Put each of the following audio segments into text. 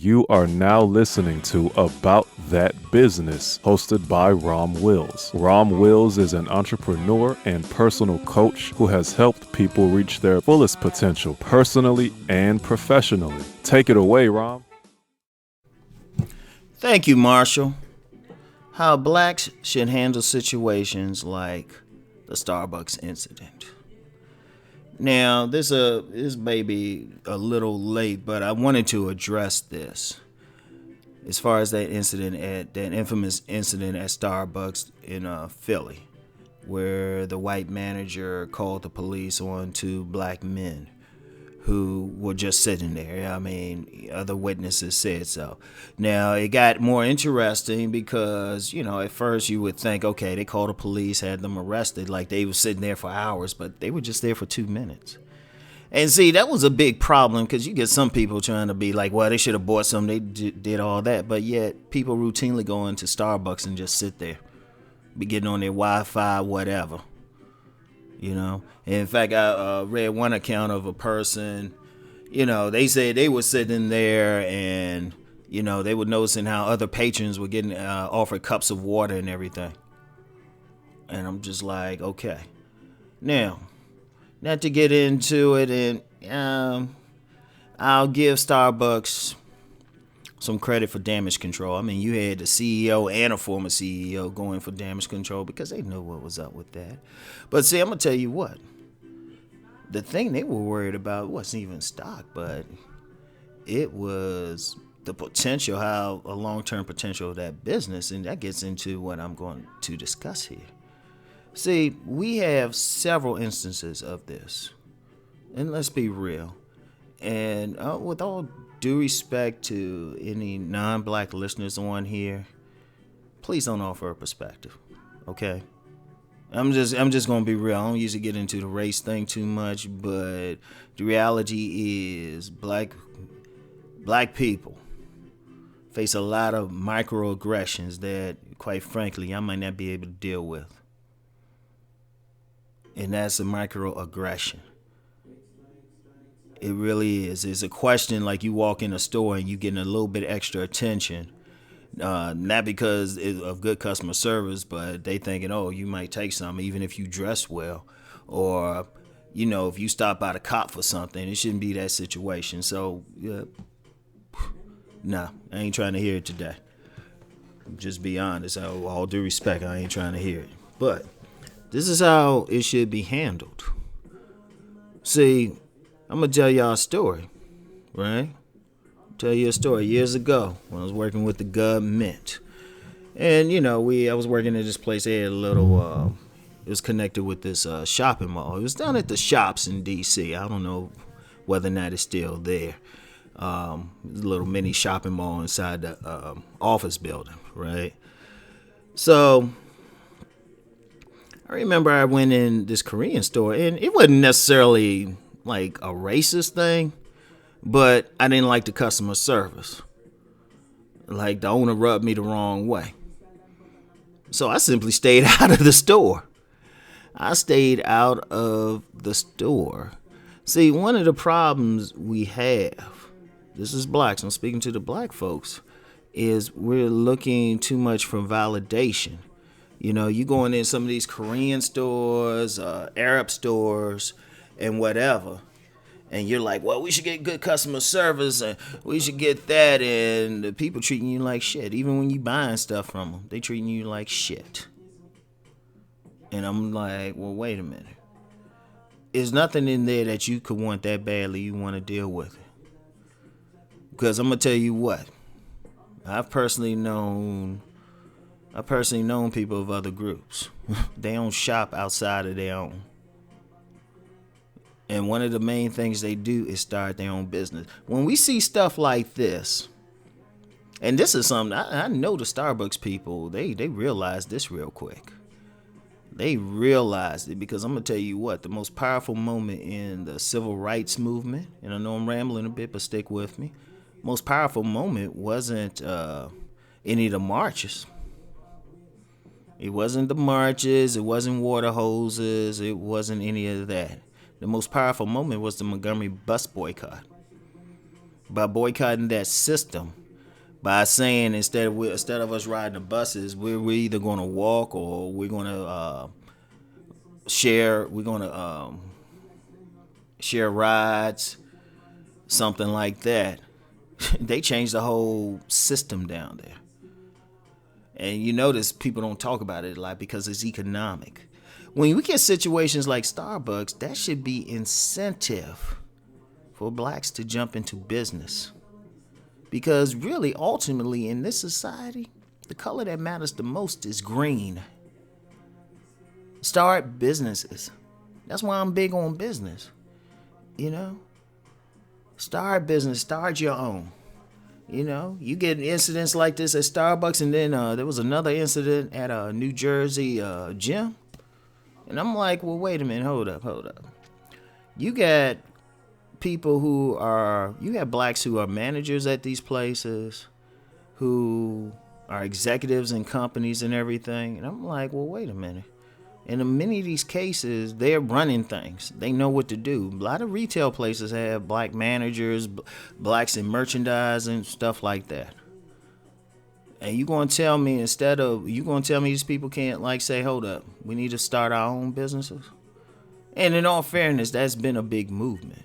You are now listening to About That Business, hosted by Rom Wills. Rom Wills is an entrepreneur and personal coach who has helped people reach their fullest potential personally and professionally. Take it away, Rom. Thank you, Marshall. How blacks should handle situations like the Starbucks incident. Now, this may be a little late, but I wanted to address this. As far as that infamous incident at Starbucks in Philly, where the white manager called the police on two black men who were just sitting there. I mean, other witnesses said so. Now, it got more interesting because, at first you would think, okay, they called the police, had them arrested, like they were sitting there for hours, but they were just there for 2 minutes. And see, that was a big problem because you get some people trying to be like, well, they should have bought some, they did all that. But yet, people routinely go into Starbucks and just sit there, be getting on their Wi-Fi, whatever. In fact, I read one account of a person, they said they were sitting there and, they were noticing how other patrons were getting offered cups of water and everything. And I'm just like, okay. Now, not to get into it, and I'll give Starbucks some credit for damage control. I mean, you had the CEO and a former CEO going for damage control because they knew what was up with that. But see, I'm going to tell you what. The thing they were worried about wasn't even stock, but it was the potential, how a long-term potential of that business, and that gets into what I'm going to discuss here. See, we have several instances of this, and let's be real. And with all due respect to any non-black listeners on here, please don't offer a perspective, okay? I'm just gonna be real. I don't usually get into the race thing too much, but the reality is black people face a lot of microaggressions that, quite frankly, I might not be able to deal with. And that's a microaggression. It really is. It's a question like you walk in a store and you getting a little bit extra attention. Not because of good customer service, but they thinking, oh, you might take something even if you dress well. Or, if you stop by the cop for something, it shouldn't be that situation. So, nah, I ain't trying to hear it today. Just be honest. All due respect, I ain't trying to hear it. But this is how it should be handled. See, I'm going to tell y'all a story, right? Tell you a story. Years ago, when I was working with the government. And, I was working at this place. They had a little, it was connected with this shopping mall. It was down at the shops in D.C. I don't know whether or not it's still there. A little mini shopping mall inside the office building, right? So I remember I went in this Korean store, and it wasn't necessarily like a racist thing, but I didn't like the customer service. Like, the owner rubbed me the wrong way. So I simply stayed out of the store. See, one of the problems we have, this is blacks, I'm speaking to the black folks, is we're looking too much for validation. You going in some of these Korean stores, Arab stores, and whatever, and you're like, well, we should get good customer service, and we should get that, and the people treating you like shit. Even when you buying stuff from them, they treating you like shit. And I'm like, well, wait a minute. There's nothing in there that you could want that badly you want to deal with it. Because I'm going to tell you what. I've personally known people of other groups. They don't shop outside of their own. And one of the main things they do is start their own business. When we see stuff like this, and this is something, I know the Starbucks people, they realize this real quick. They realized it because I'm going to tell you what, the most powerful moment in the civil rights movement, and I know I'm rambling a bit, but stick with me. Most powerful moment wasn't any of the marches. It wasn't the marches, it wasn't water hoses, it wasn't any of that. The most powerful moment was the Montgomery bus boycott. by boycotting that system, by saying instead of us riding the buses, we're either going to walk or we're going to share. We're going to share rides, something like that. They changed the whole system down there. And you notice people don't talk about it a lot because it's economic. When we get situations like Starbucks, that should be incentive for blacks to jump into business. Because really, ultimately, in this society, the color that matters the most is green. Start businesses. That's why I'm big on business. You know? Start business. Start your own. You know? You get incidents like this at Starbucks, and then there was another incident at a New Jersey gym. And I'm like, well, wait a minute. Hold up. You got people you have blacks who are managers at these places, who are executives in companies and everything. And I'm like, well, wait a minute. And in many of these cases, they're running things. They know what to do. A lot of retail places have black managers, blacks in merchandising, stuff like that. And you gonna tell me these people can't like say, hold up, we need to start our own businesses? And in all fairness, that's been a big movement.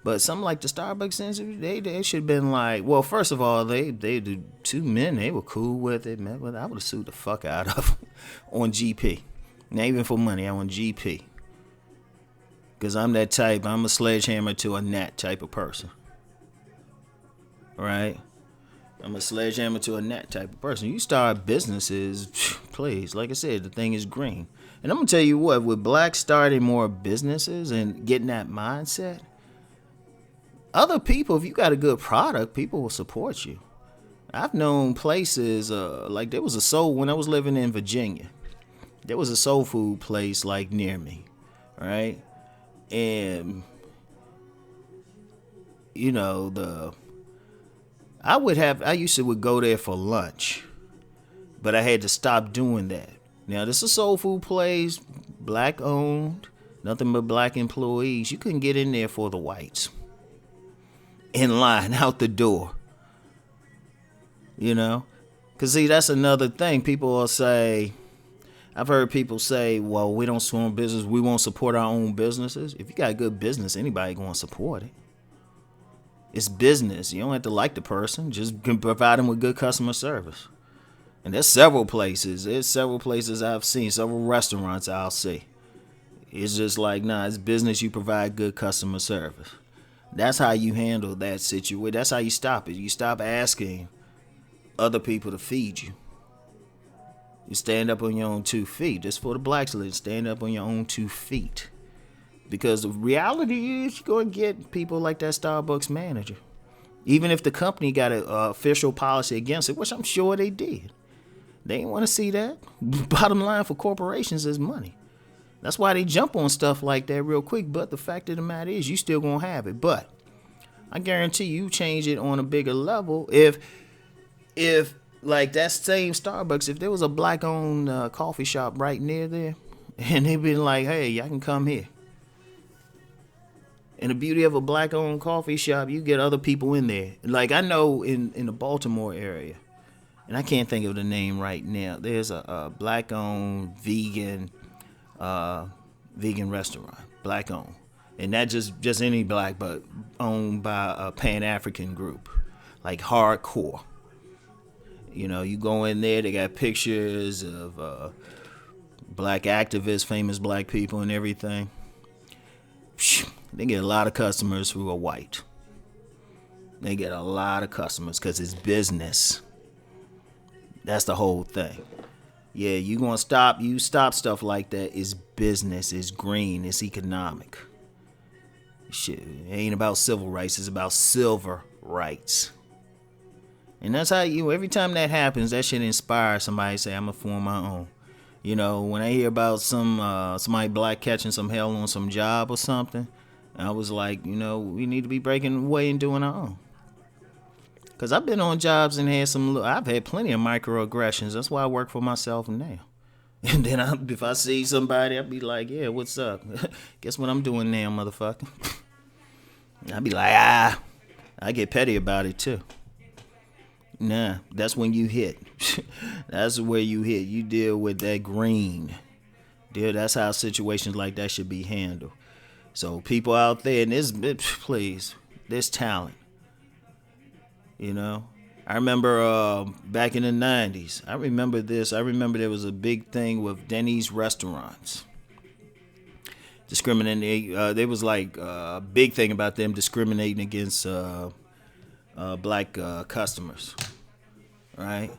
But something like the Starbucks incident, they should have been like, well, first of all, the two men, they were cool with it, man. But I would have sued the fuck out of them on GP. Not even for money, I want GP. Because I'm that type, I'm a sledgehammer to a gnat type of person. Right? I'm a sledgehammer to a gnat type of person. You start businesses, please, like I said, the thing is green. And I'm going to tell you what, with blacks starting more businesses and getting that mindset, other people, if you got a good product, people will support you. I've known places, like there was when I was living in Virginia, there was a soul food place like near me, right? And, you know, I used to go there for lunch, but I had to stop doing that. Now, this is a soul food place, black owned, nothing but black employees. You couldn't get in there for the whites. In line, out the door. You know? Because, see, that's another thing. People will say, I've heard people say, well, we don't support business, we won't support our own businesses. If you got a good business, anybody going to support it. It's business. You don't have to like the person. Just can provide them with good customer service. And there's several places. I've seen, several restaurants I'll see. It's just like, nah, it's business. You provide good customer service. That's how you handle that situation. That's how you stop it. You stop asking other people to feed you. You stand up on your own 2 feet. Just for the blacks, stand up on your own 2 feet. Because the reality is you're going to get people like that Starbucks manager. Even if the company got an official policy against it, which I'm sure they did. They ain't want to see that. Bottom line for corporations is money. That's why they jump on stuff like that real quick. But the fact of the matter is you still going to have it. But I guarantee you change it on a bigger level. If like that same Starbucks, if there was a black-owned coffee shop right near there, and they'd been like, hey, y'all can come here. And the beauty of a black-owned coffee shop, you get other people in there. Like I know in the Baltimore area, and I can't think of the name right now, there's a black-owned vegan restaurant, black-owned. And not just any black, but owned by a Pan-African group, like hardcore. You know, you go in there, they got pictures of black activists, famous black people and everything. They get a lot of customers who are white. They get a lot of customers because it's business. That's the whole thing. Yeah, you stop stuff like that. It's business, it's green, it's economic. Shit, it ain't about civil rights, it's about silver rights. And that's how every time that happens, that shit inspires somebody to say, I'm gonna form my own. You know, when I hear about somebody black catching some hell on some job or something, I was like, you know, we need to be breaking away and doing our own. Because I've been on jobs and I've had plenty of microaggressions. That's why I work for myself now. And then if I see somebody, I'll be like, yeah, what's up? Guess what I'm doing now, motherfucker? I'll be like, I I get petty about it too. Nah, that's when you hit. That's where you hit. You deal with that green. Deal. That's how situations like that should be handled. So people out there, and this, please, this talent. You know, I remember back in the '90s. I remember this. I remember there was a big thing with Denny's restaurants discriminating. There was like a big thing about them discriminating against black customers, right?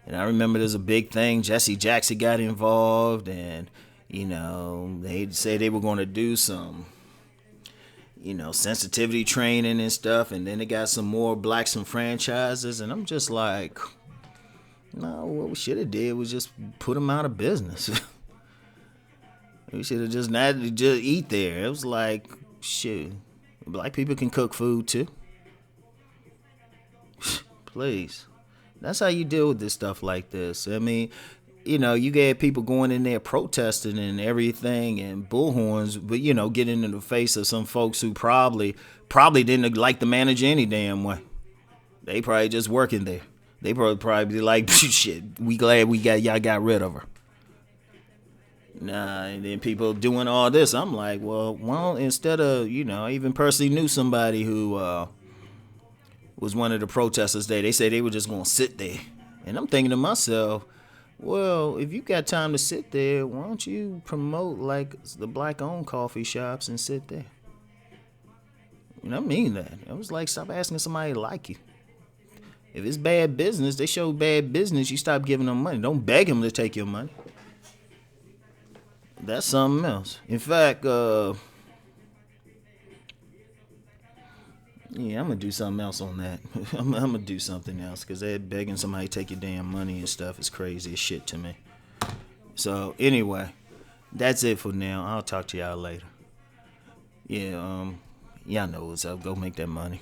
And I remember there's a big thing. Jesse Jackson got involved, and they say they were going to do some, sensitivity training and stuff, and then they got some more blacks and franchises, and I'm just like, no, what we should have did was just put them out of business. We should have just not just eat there. It was like, shoot, black people can cook food too. Please. That's how you deal with this stuff like this. I mean, you get people going in there protesting and everything and bullhorns, but getting in the face of some folks who probably didn't like the manager any damn way. They probably just working there. They probably like, shit, we glad y'all got rid of her. Nah, and then people doing all this. I'm like, well, instead of, I even personally knew somebody who was one of the protesters there. They say they were just going to sit there. And I'm thinking to myself, well, if you got time to sit there, why don't you promote like the black-owned coffee shops and sit there? I mean that. I was like, stop asking somebody to like you. If it's bad business, they show bad business, you stop giving them money. Don't beg them to take your money. That's something else. In fact, yeah, I'm going to do something else on that. I'm going to do something else because they're begging somebody to take your damn money and stuff is crazy as shit to me. So, anyway, that's it for now. I'll talk to y'all later. Yeah, y'all know what's up. Go make that money.